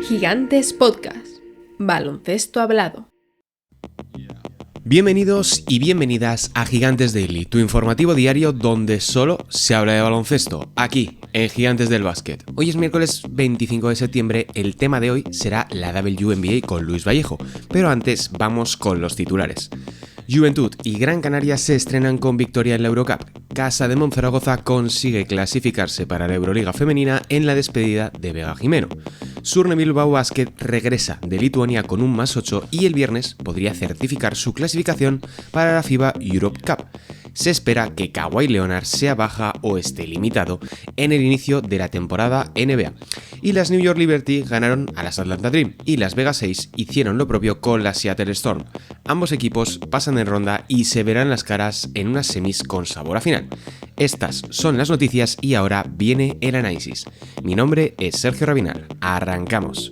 Gigantes Podcast, baloncesto hablado. Bienvenidos y bienvenidas a Gigantes Daily, tu informativo diario donde solo se habla de baloncesto, aquí en Gigantes del Básquet. Hoy es miércoles 25 de septiembre, el tema de hoy será la WNBA con Luis Vallejo, pero antes vamos con los titulares. Juventud y Gran Canaria se estrenan con victoria en la Eurocup. Casa de Monzaragoza consigue clasificarse para la Euroliga femenina en la despedida de Vega Jimeno. Surne Bilbao Basket regresa de Lituania con un +8 y el viernes podría certificar su clasificación para la FIBA Europe Cup. Se espera que Kawhi Leonard sea baja o esté limitado en el inicio de la temporada NBA. Y las New York Liberty ganaron a las Atlanta Dream y las Vegas Aces hicieron lo propio con la Seattle Storm. Ambos equipos pasan en ronda y se verán las caras en unas semis con sabor a final. Estas son las noticias y ahora viene el análisis. Mi nombre es Sergio Rabinal. Arrancamos.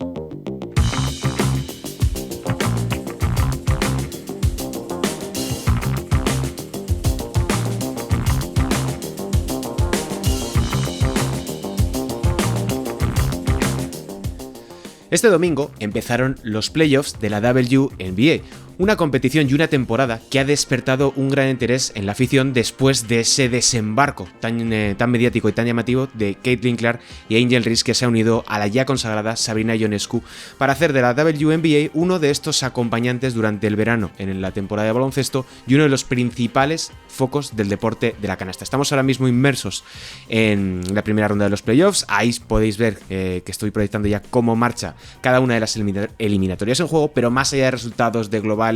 Este domingo empezaron los playoffs de la WNBA, una competición y una temporada que ha despertado un gran interés en la afición después de ese desembarco tan mediático y tan llamativo de Caitlin Clark y Angel Reese, que se ha unido a la ya consagrada Sabrina Ionescu para hacer de la WNBA uno de estos acompañantes durante el verano en la temporada de baloncesto y uno de los principales focos del deporte de la canasta. Estamos ahora mismo inmersos en la primera ronda de los playoffs. Ahí podéis ver que estoy proyectando ya cómo marcha cada una de las eliminatorias en juego, pero más allá de resultados de globales,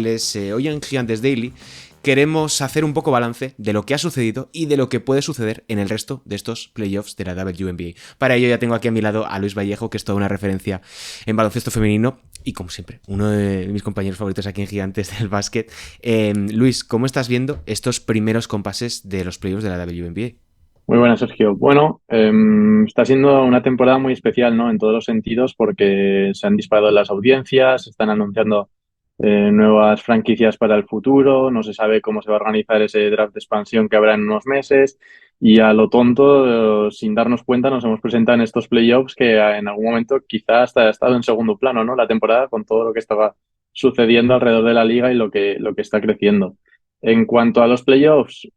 hoy en Gigantes Daily queremos hacer un poco balance de lo que ha sucedido y de lo que puede suceder en el resto de estos playoffs de la WNBA. Para ello ya tengo aquí a mi lado a Luis Vallejo, que es toda una referencia en baloncesto femenino y, como siempre, uno de mis compañeros favoritos aquí en Gigantes del Básquet. Luis, ¿cómo estás viendo estos primeros compases de los playoffs de la WNBA? Muy buenas, Sergio. Bueno, está siendo una temporada muy especial, ¿no? En todos los sentidos, porque se han disparado las audiencias, se están anunciando nuevas franquicias para el futuro, no se sabe cómo se va a organizar ese draft de expansión que habrá en unos meses y a lo tonto, sin darnos cuenta, nos hemos presentado en estos playoffs que en algún momento quizás hasta ha estado en segundo plano, ¿no? La temporada con todo lo que estaba sucediendo alrededor de la liga y lo que está creciendo. En cuanto a los playoffs,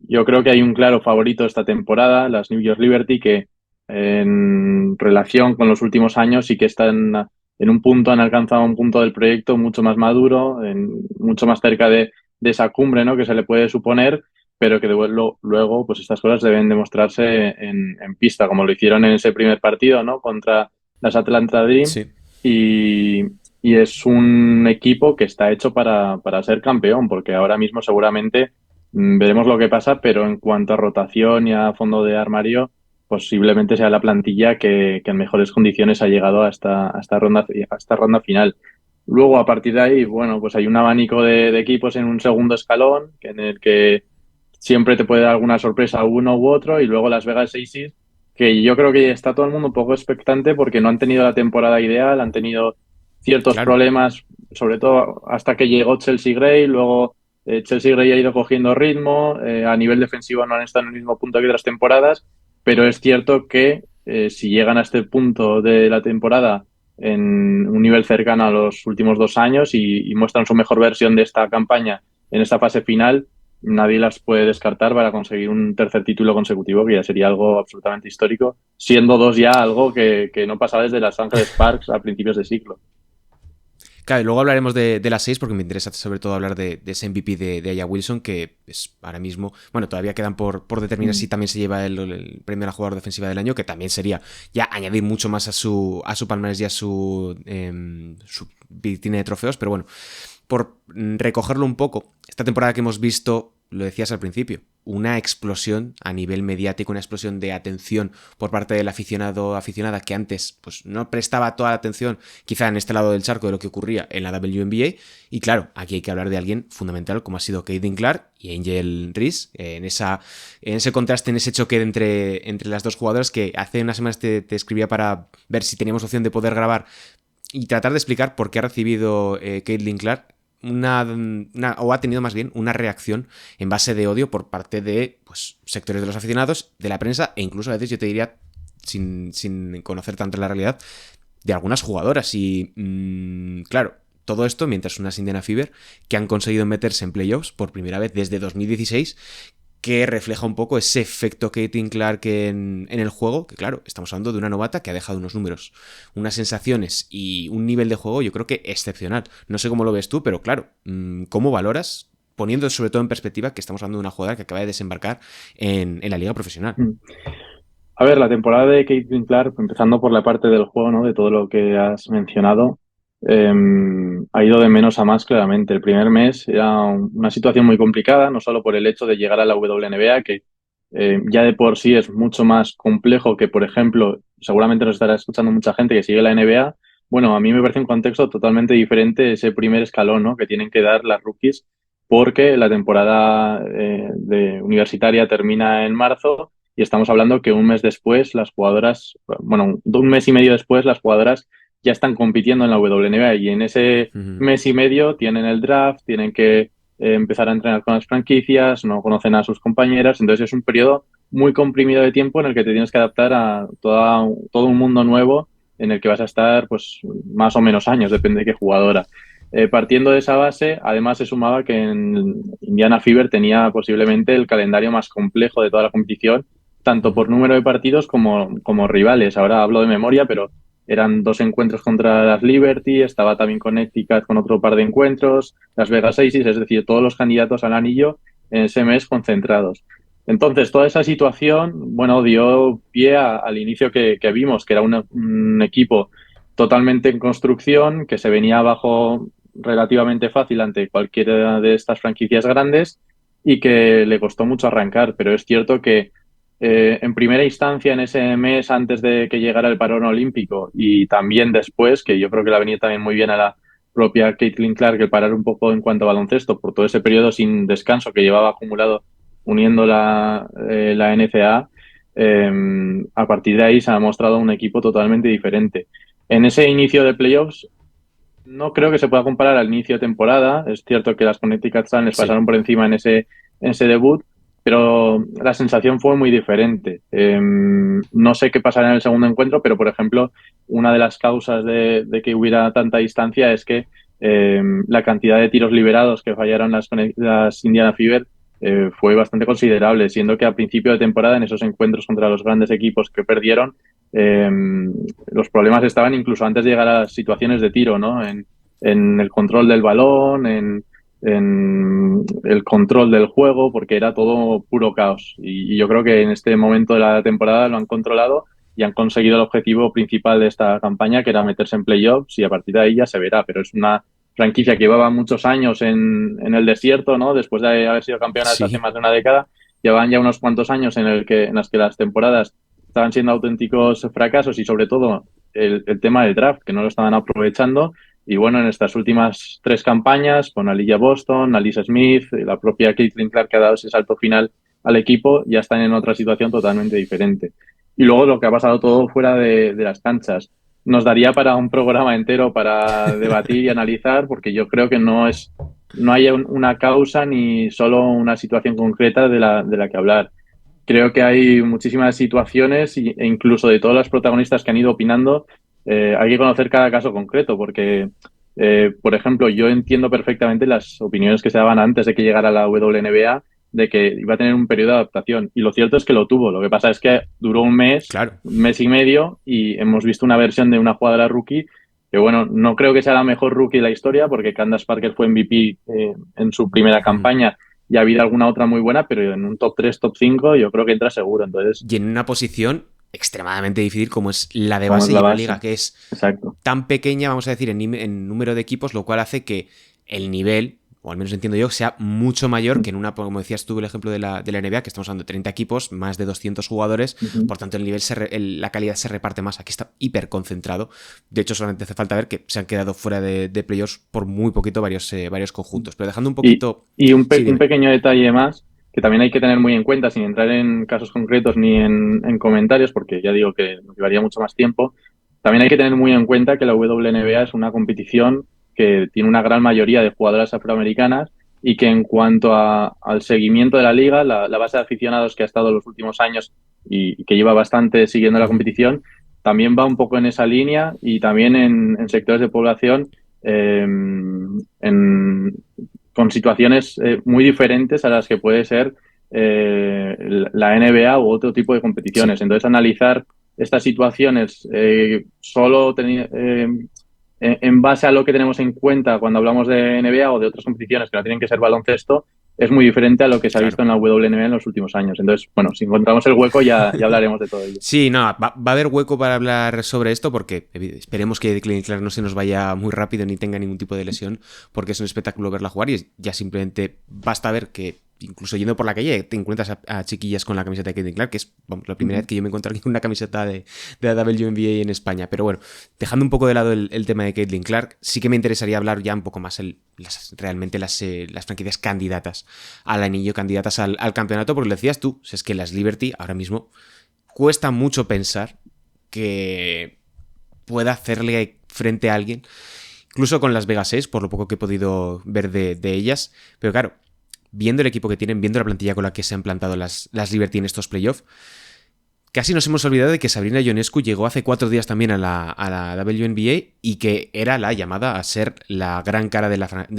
yo creo que hay un claro favorito esta temporada, las New York Liberty, que en relación con los últimos años sí que están en un punto, han alcanzado un punto del proyecto mucho más maduro, mucho más cerca de esa cumbre, ¿no? Que se le puede suponer, pero que luego pues estas cosas deben demostrarse en pista, como lo hicieron en ese primer partido, ¿no? Contra las Atlanta Dream. Sí. Y es un equipo que está hecho para ser campeón, porque ahora mismo seguramente veremos lo que pasa, pero en cuanto a rotación y a fondo de armario, posiblemente sea la plantilla que en mejores condiciones ha llegado a esta ronda final. Luego, a partir de ahí, bueno, pues hay un abanico de equipos en un segundo escalón, en el que siempre te puede dar alguna sorpresa uno u otro, y luego Las Vegas Aces, que yo creo que está todo el mundo un poco expectante porque no han tenido la temporada ideal, han tenido ciertos problemas, sobre todo hasta que llegó Chelsea Gray, luego Chelsea Gray ha ido cogiendo ritmo, a nivel defensivo no han estado en el mismo punto que otras temporadas, pero es cierto que si llegan a este punto de la temporada en un nivel cercano a los últimos 2 años y muestran su mejor versión de esta campaña en esta fase final, nadie las puede descartar para conseguir un tercer título consecutivo, que ya sería algo absolutamente histórico, siendo dos ya algo que no pasaba desde Los Ángeles Sparks a principios de siglo. Claro, y luego hablaremos de las 6 porque me interesa sobre todo hablar de ese MVP de Aya Wilson, que es ahora mismo, bueno, todavía quedan por determinar si también se lleva el premio a la jugadora defensiva del año, que también sería ya añadir mucho más a su palmarés y a su vitrina de trofeos, pero bueno, por recogerlo un poco, esta temporada que hemos visto, lo decías al principio, una explosión a nivel mediático, una explosión de atención por parte del aficionado o aficionada que antes pues no prestaba toda la atención quizá en este lado del charco de lo que ocurría en la WNBA. Y claro, aquí hay que hablar de alguien fundamental como ha sido Caitlin Clark y Angel Reese, en ese contraste, en ese choque entre las dos jugadoras, que hace unas semanas te escribía para ver si teníamos opción de poder grabar y tratar de explicar por qué ha recibido Caitlin Clark o ha tenido más bien una reacción en base de odio por parte de pues, sectores de los aficionados, de la prensa e incluso a veces yo te diría, sin conocer tanto la realidad, de algunas jugadoras. Y claro, todo esto mientras unas Indiana Fever que han conseguido meterse en playoffs por primera vez desde 2016, que refleja un poco ese efecto Caitlin Clark en el juego, que claro, estamos hablando de una novata que ha dejado unos números, unas sensaciones y un nivel de juego yo creo que excepcional. No sé cómo lo ves tú, pero claro, ¿cómo valoras, poniendo sobre todo en perspectiva que estamos hablando de una jugadora que acaba de desembarcar en la liga profesional? A ver, la temporada de Caitlin Clark, empezando por la parte del juego, ¿no? De todo lo que has mencionado, ha ido de menos a más claramente. El primer mes era una situación muy complicada, no solo por el hecho de llegar a la WNBA, que ya de por sí es mucho más complejo que, por ejemplo, seguramente nos estará escuchando mucha gente que sigue la NBA. Bueno, a mí me parece un contexto totalmente diferente ese primer escalón, ¿no? Que tienen que dar las rookies, porque la temporada universitaria termina en marzo y estamos hablando que un mes después las jugadoras, bueno, un mes y medio después las jugadoras ya están compitiendo en la WNBA y en ese mes y medio tienen el draft, tienen que empezar a entrenar con las franquicias, no conocen a sus compañeras, entonces es un periodo muy comprimido de tiempo en el que te tienes que adaptar a todo un mundo nuevo en el que vas a estar pues más o menos años, depende de qué jugadora. Partiendo de esa base, además se sumaba que en Indiana Fever tenía posiblemente el calendario más complejo de toda la competición, tanto por número de partidos como rivales. Ahora hablo de memoria, pero eran 2 encuentros contra las Liberty, estaba también Connecticut con otro par de encuentros, Las Vegas Aces, es decir, todos los candidatos al anillo en ese mes concentrados. Entonces, toda esa situación, bueno, dio pie al inicio que vimos, que era un equipo totalmente en construcción, que se venía abajo relativamente fácil ante cualquiera de estas franquicias grandes y que le costó mucho arrancar, pero es cierto que en primera instancia, en ese mes antes de que llegara el parón olímpico y también después, que yo creo que le ha venido también muy bien a la propia Caitlin Clark el parar un poco en cuanto a baloncesto por todo ese periodo sin descanso que llevaba acumulado uniendo la NCAA, a partir de ahí se ha mostrado un equipo totalmente diferente. En ese inicio de playoffs no creo que se pueda comparar al inicio de temporada. Es cierto que las Connecticut Sun les Sí. pasaron por encima en ese debut, pero la sensación fue muy diferente. No sé qué pasará en el segundo encuentro, pero por ejemplo, una de las causas de que hubiera tanta distancia es que la cantidad de tiros liberados que fallaron las Indiana Fever fue bastante considerable, siendo que a principio de temporada, en esos encuentros contra los grandes equipos que perdieron, eh, los problemas estaban incluso antes de llegar a las situaciones de tiro, ¿no? En el control del balón, en el control del juego, porque era todo puro caos. Y yo creo que en este momento de la temporada lo han controlado y han conseguido el objetivo principal de esta campaña, que era meterse en playoffs, y a partir de ahí ya se verá. Pero es una franquicia que llevaba muchos años en el desierto, ¿no? Después de haber sido campeonas hace Sí. más de una década, llevaban ya unos cuantos años en las que las temporadas estaban siendo auténticos fracasos y sobre todo el tema del draft, que no lo estaban aprovechando. Y bueno, en estas últimas 3 campañas, con Aliyah Boston, Alisa Smith, la propia Caitlin Clark que ha dado ese salto final al equipo, ya están en otra situación totalmente diferente. Y luego lo que ha pasado todo fuera de las canchas. Nos daría para un programa entero para debatir y analizar, porque yo creo que no hay una causa ni solo una situación concreta de la que hablar. Creo que hay muchísimas situaciones e incluso de todos los protagonistas que han ido opinando, hay que conocer cada caso concreto porque, por ejemplo, yo entiendo perfectamente las opiniones que se daban antes de que llegara la WNBA de que iba a tener un periodo de adaptación y lo cierto es que lo tuvo. Lo que pasa es que duró Claro. un mes y medio y hemos visto una versión de una jugadora rookie que, bueno, no creo que sea la mejor rookie de la historia porque Candace Parker fue MVP en su primera campaña y ha habido alguna otra muy buena, pero en un top 3 top 5 yo creo que entra seguro. Entonces, Y en una posición extremadamente difícil como es la de como es base y la en una base. liga que es Exacto. tan pequeña, vamos a decir, en número de equipos, lo cual hace que el nivel, o al menos entiendo yo, sea mucho mayor que en una, como decías tú, el ejemplo de la NBA, que estamos hablando de 30 equipos, más de 200 jugadores, Uh-huh. por tanto el nivel, la calidad se reparte más. Aquí está hiper concentrado. De hecho, solamente hace falta ver que se han quedado fuera de playoffs por muy poquito varios conjuntos. Pero dejando un Y, poquito... y Sí, un dime. pequeño detalle más que también hay que tener muy en cuenta, sin entrar en casos concretos ni en comentarios, porque ya digo que nos llevaría mucho más tiempo. También hay que tener muy en cuenta que la WNBA es una competición que tiene una gran mayoría de jugadoras afroamericanas y que en cuanto al seguimiento de la liga, la base de aficionados que ha estado los últimos años y que lleva bastante siguiendo la competición, también va un poco en esa línea y también en sectores de población con situaciones muy diferentes a las que puede ser la NBA u otro tipo de Sí. competiciones. Entonces, analizar estas situaciones solo en base a lo que tenemos en cuenta cuando hablamos de NBA o de otras competiciones que no tienen que ser baloncesto, es muy diferente a lo que se ha Claro. visto en la WNBA en los últimos años. Entonces, bueno, si encontramos el hueco ya hablaremos de todo ello. Sí, no, va a haber hueco para hablar sobre esto porque esperemos que Caitlin Clark no se nos vaya muy rápido ni tenga ningún tipo de lesión, porque es un espectáculo verla jugar y ya simplemente basta ver que incluso yendo por la calle te encuentras a chiquillas con la camiseta de Caitlin Clark, que es vamos, la primera vez que yo me encuentro aquí con una camiseta de la WNBA en España. Pero bueno, dejando un poco de lado el tema de Caitlin Clark, sí que me interesaría hablar ya un poco más realmente las franquicias candidatas al anillo, candidatas al campeonato, porque lo decías tú, es que las Liberty ahora mismo cuesta mucho pensar que pueda hacerle frente a alguien, incluso con las Vegas 6, por lo poco que he podido ver de ellas. Pero claro, viendo el equipo que tienen, viendo la plantilla con la que se han plantado las Liberty en estos playoffs, casi nos hemos olvidado de que Sabrina Ionescu llegó hace 4 días también a la WNBA y que era la llamada a ser la gran cara de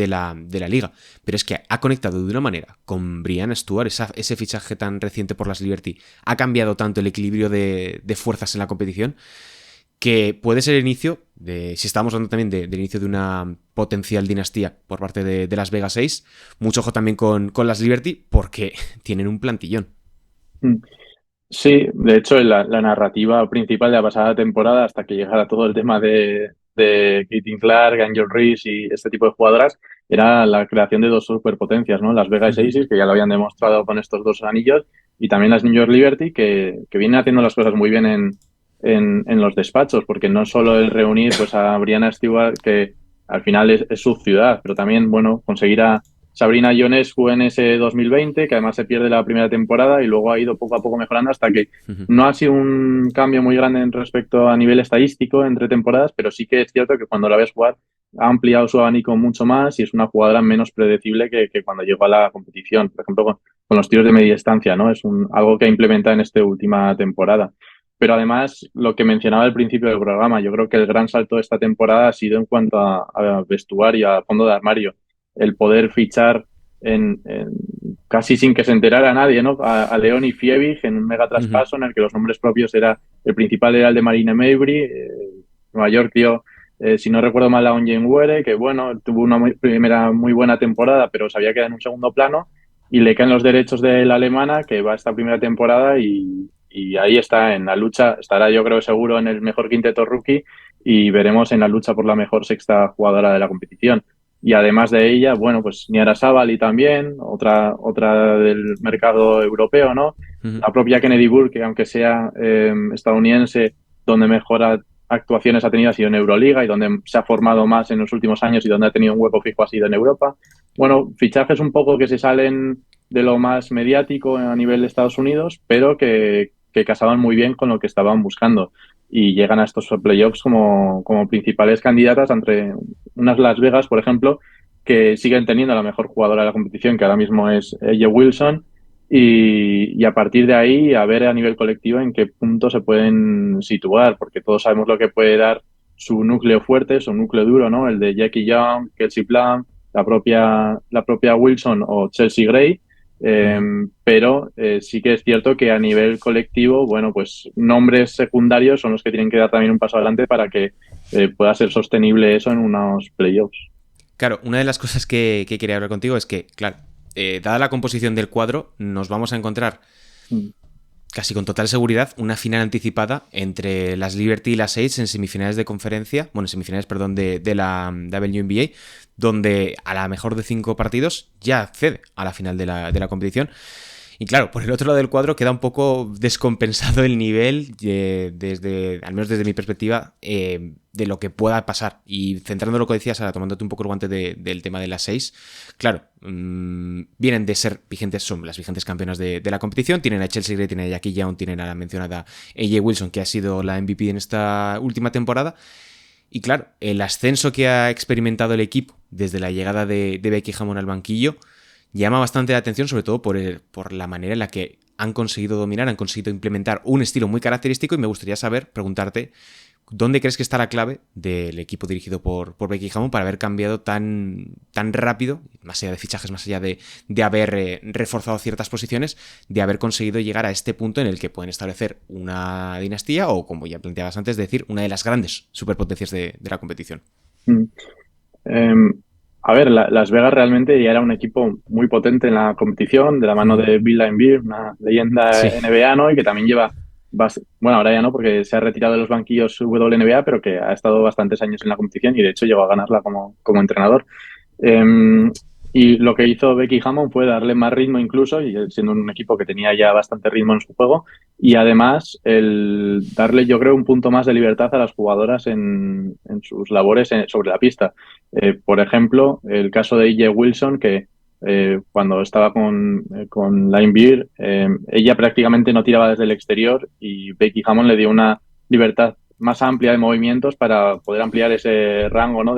la liga. Pero es que ha conectado de una manera con Brianna Stewart, ese fichaje tan reciente por las Liberty, ha cambiado tanto el equilibrio de fuerzas en la competición, que puede ser el inicio, si estamos hablando también del inicio de una potencial dinastía por parte de las Vegas 6, mucho ojo también con las Liberty porque tienen un plantillón. Sí, de hecho, la narrativa principal de la pasada temporada, hasta que llegara todo el tema de Caitlin Clark, Angel Reese y este tipo de jugadoras, era la creación de dos superpotencias, ¿no? Las Vegas Aces, que ya lo habían demostrado con estos dos anillos, y también las New York Liberty, que vienen haciendo las cosas muy bien en los despachos, porque no solo el reunir pues a Brianna Stewart, que al final es su ciudad, pero también, bueno, conseguir a Sabrina Ionescu en ese 2020, que además se pierde la primera temporada y luego ha ido poco a poco mejorando hasta que no ha sido un cambio muy grande en respecto a nivel estadístico entre temporadas, pero sí que es cierto que cuando la ves jugar ha ampliado su abanico mucho más y es una jugadora menos predecible que cuando llegó a la competición. Por ejemplo, con los tiros de media distancia, ¿no? Es algo que ha implementado en esta última temporada. Pero además, lo que mencionaba al principio del programa, yo creo que el gran salto de esta temporada ha sido en cuanto a vestuario, a fondo de armario, el poder fichar casi sin que se enterara nadie, ¿no? A León y Fiebig en un mega traspaso en el que los nombres propios el principal era el de Marina Mabrey, Nueva York dio, si no recuerdo mal, a Onyen Were, que bueno, tuvo una primera muy buena temporada, pero se había quedado en un segundo plano, y le caen los derechos de la alemana, que va esta primera temporada y ahí está en la lucha, estará yo creo seguro en el mejor quinteto rookie y veremos en la lucha por la mejor sexta jugadora de la competición. Y además de ella, bueno, pues Niara Sabali también, otra del mercado europeo, ¿no? La propia Kennedy Burke, que aunque sea estadounidense, donde mejor actuaciones ha tenido ha sido en Euroliga y donde se ha formado más en los últimos años y donde ha tenido un hueco fijo ha sido en Europa. Bueno, fichajes un poco que se salen de lo más mediático a nivel de Estados Unidos, pero que casaban muy bien con lo que estaban buscando y llegan a estos playoffs como principales candidatas entre unas Las Vegas, por ejemplo, que siguen teniendo la mejor jugadora de la competición, que ahora mismo es Ella Wilson, y a partir de ahí a ver a nivel colectivo en qué punto se pueden situar, porque todos sabemos lo que puede dar su núcleo fuerte, su núcleo duro, ¿no? El de Jackie Young, Kelsey Plum, la propia Wilson o Chelsea Gray, eh, pero sí que es cierto que a nivel colectivo, bueno, pues nombres secundarios son los que tienen que dar también un paso adelante para que pueda ser sostenible eso en unos playoffs. Claro, una de las cosas que quería hablar contigo es que, claro, dada la composición del cuadro, nos vamos a encontrar Mm. casi con total seguridad una final anticipada entre las Liberty y las 6 en semifinales de conferencia, bueno, semifinales, perdón, de la WNBA, donde a la mejor de 5 partidos ya accede a la final de la competición. Y claro, por el otro lado del cuadro queda un poco descompensado el nivel, al menos desde mi perspectiva, de lo que pueda pasar. Y centrando lo que decías, ahora tomándote un poco el guante del tema de las 6, claro, vienen de ser vigentes, son las vigentes campeonas de la competición, tienen a Chelsea Gray, tienen a Jackie Young, tienen a la mencionada AJ Wilson, que ha sido la MVP en esta última temporada. Y claro, el ascenso que ha experimentado el equipo desde la llegada de Becky Hammon al banquillo llama bastante la atención, sobre todo por la manera en la que han conseguido dominar, han conseguido implementar un estilo muy característico y me gustaría preguntarte, ¿dónde crees que está la clave del equipo dirigido por Becky Hammon para haber cambiado tan rápido, más allá de fichajes, más allá de haber reforzado ciertas posiciones, de haber conseguido llegar a este punto en el que pueden establecer una dinastía o, como ya planteabas antes, decir, una de las grandes superpotencias de la competición? A ver, Las Vegas realmente ya era un equipo muy potente en la competición, de la mano de Bill Laimbeer, una leyenda Sí. NBA, ¿no? Y que también lleva, bueno, ahora ya no, porque se ha retirado de los banquillos WNBA, pero que ha estado bastantes años en la competición y de hecho llegó a ganarla como entrenador. Eh, y lo que hizo Becky Hammon fue darle más ritmo incluso, y siendo un equipo que tenía ya bastante ritmo en su juego, y además el darle, yo creo, un punto más de libertad a las jugadoras en sus labores sobre la pista. Por ejemplo, el caso de E.J. Wilson, que cuando estaba con Laimbeer, ella prácticamente no tiraba desde el exterior y Becky Hammon le dio una libertad más amplia de movimientos para poder ampliar ese rango, ¿no?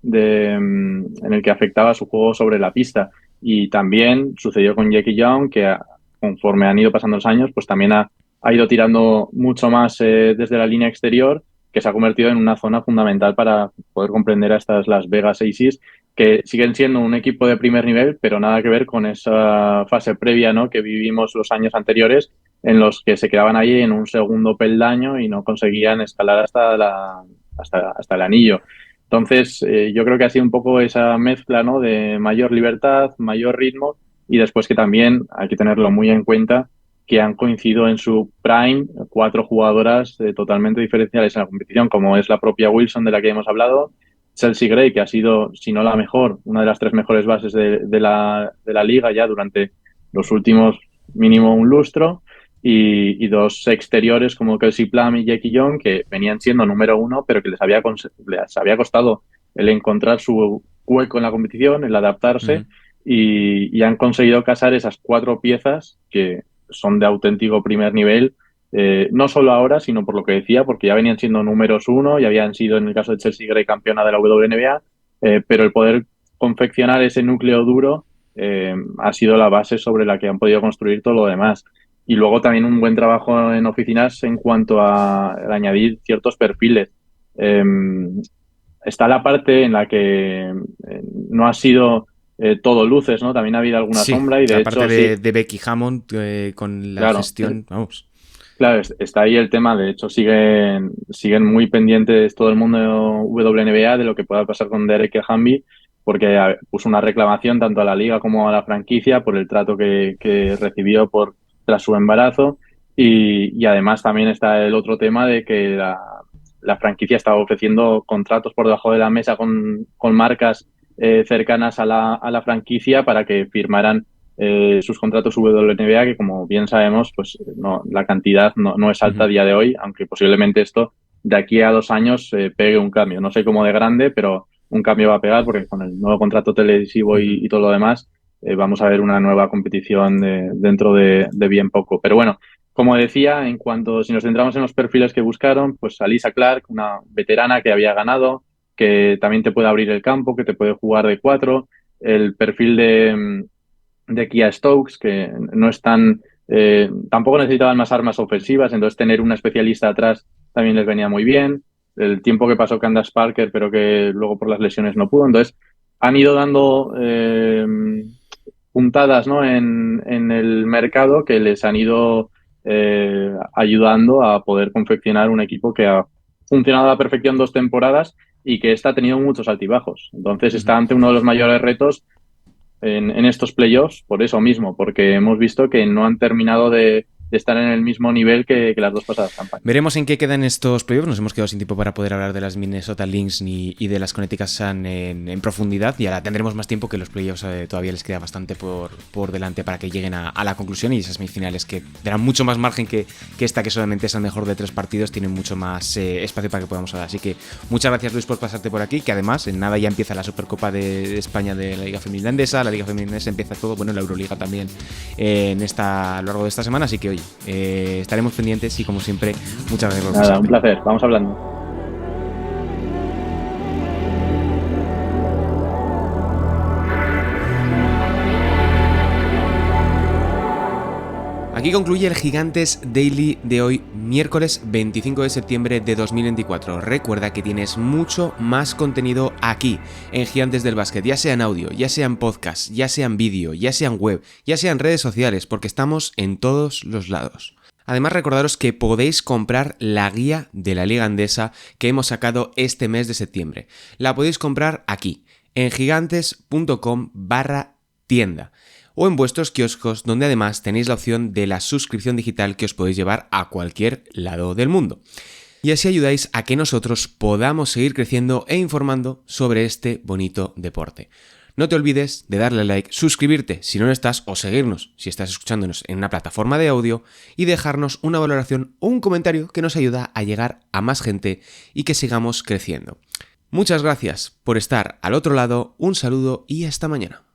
En el que afectaba su juego sobre la pista. Y también sucedió con Jackie Young, que conforme han ido pasando los años, pues también ha ido tirando mucho más desde la línea exterior, que se ha convertido en una zona fundamental para poder comprender a estas Las Vegas Aces, que siguen siendo un equipo de primer nivel, pero nada que ver con esa fase previa, ¿no? Que vivimos los años anteriores, en los que se quedaban ahí en un segundo peldaño y no conseguían escalar hasta el anillo. Entonces, yo creo que ha sido un poco esa mezcla, ¿no? De mayor libertad, mayor ritmo y después que también hay que tenerlo muy en cuenta que han coincidido en su prime 4 jugadoras totalmente diferenciales en la competición, como es la propia Wilson de la que hemos hablado, Chelsea Gray, que ha sido, si no la mejor, una de las 3 mejores bases de la liga ya durante los últimos mínimo un lustro, y 2 exteriores como Kelsey Plum y Jackie Young, que venían siendo número 1, pero que les había costado el encontrar su hueco en la competición, el adaptarse, y han conseguido casar esas 4 piezas que son de auténtico primer nivel, no solo ahora, sino por lo que decía, porque ya venían siendo números 1 y habían sido, en el caso de Chelsea Gray, campeona de la WNBA, pero el poder confeccionar ese núcleo duro ha sido la base sobre la que han podido construir todo lo demás. Y luego también un buen trabajo en oficinas en cuanto a añadir ciertos perfiles. Eh, Está la parte en la que no ha sido todo luces, ¿no? También ha habido alguna Sí, sombra y de la hecho parte sí, de Becky Hammon con la claro. gestión, vamos. Claro, está ahí el tema. De hecho, siguen muy pendientes todo el mundo WNBA de lo que pueda pasar con Derek Hamby, porque puso una reclamación tanto a la liga como a la franquicia por el trato que recibió tras su embarazo. Y además también está el otro tema de que la franquicia estaba ofreciendo contratos por debajo de la mesa con marcas cercanas a la franquicia para que firmaran sus contratos WNBA, que como bien sabemos, pues no, la cantidad no es alta a día de hoy, aunque posiblemente esto de aquí a 2 años pegue un cambio. No sé cómo de grande, pero un cambio va a pegar porque con el nuevo contrato televisivo y todo lo demás vamos a ver una nueva competición dentro de bien poco. Pero bueno, como decía, si nos centramos en los perfiles que buscaron, pues Alyssa Clark, una veterana que había ganado, que también te puede abrir el campo, que te puede jugar de 4, el perfil de Kia Stokes, que no están, tampoco necesitaban más armas ofensivas, entonces tener una especialista atrás también les venía muy bien. El tiempo que pasó Candace Parker, pero que luego por las lesiones no pudo. Entonces, han ido dando puntadas, ¿no? en el mercado que les han ido ayudando a poder confeccionar un equipo que ha funcionado a la perfección 2 temporadas y que esta ha tenido muchos altibajos. Entonces, está ante uno de los mayores retos en estos playoffs por eso mismo, porque hemos visto que no han terminado de estar en el mismo nivel que las 2 pasadas campañas. Veremos en qué quedan estos playoffs. Nos hemos quedado sin tiempo para poder hablar de las Minnesota Lynx y de las Connecticut Sun en profundidad, y ahora tendremos más tiempo, que los playoffs todavía les queda bastante por delante para que lleguen a la conclusión, y esas semifinales que darán mucho más margen que esta, que solamente es el mejor de 3 partidos, tienen mucho más espacio para que podamos hablar. Así que muchas gracias, Luis, por pasarte por aquí, que además en nada ya empieza la Supercopa de España de la Liga Femenina Endesa, la Liga Femenina Endesa empieza todo, bueno, la Euroliga también a lo largo de esta semana, así que oye, estaremos pendientes y como siempre, muchas gracias por Nada, pasarte. un placer, vamos hablando. Aquí Aquí concluye el Gigantes Daily de hoy, miércoles 25 de septiembre de 2024. Recuerda que tienes mucho más contenido aquí, en Gigantes del Básquet, ya sea en audio, ya sea en podcast, ya sea en vídeo, ya sea en web, ya sea en redes sociales, porque estamos en todos los lados. Además, recordaros que podéis comprar la guía de la Liga Endesa que hemos sacado este mes de septiembre. La podéis comprar aquí, en gigantes.com/tienda. O en vuestros kioscos, donde además tenéis la opción de la suscripción digital que os podéis llevar a cualquier lado del mundo. Y así ayudáis a que nosotros podamos seguir creciendo e informando sobre este bonito deporte. No te olvides de darle like, suscribirte si no lo estás o seguirnos si estás escuchándonos en una plataforma de audio y dejarnos una valoración o un comentario que nos ayuda a llegar a más gente y que sigamos creciendo. Muchas gracias por estar al otro lado, un saludo y hasta mañana.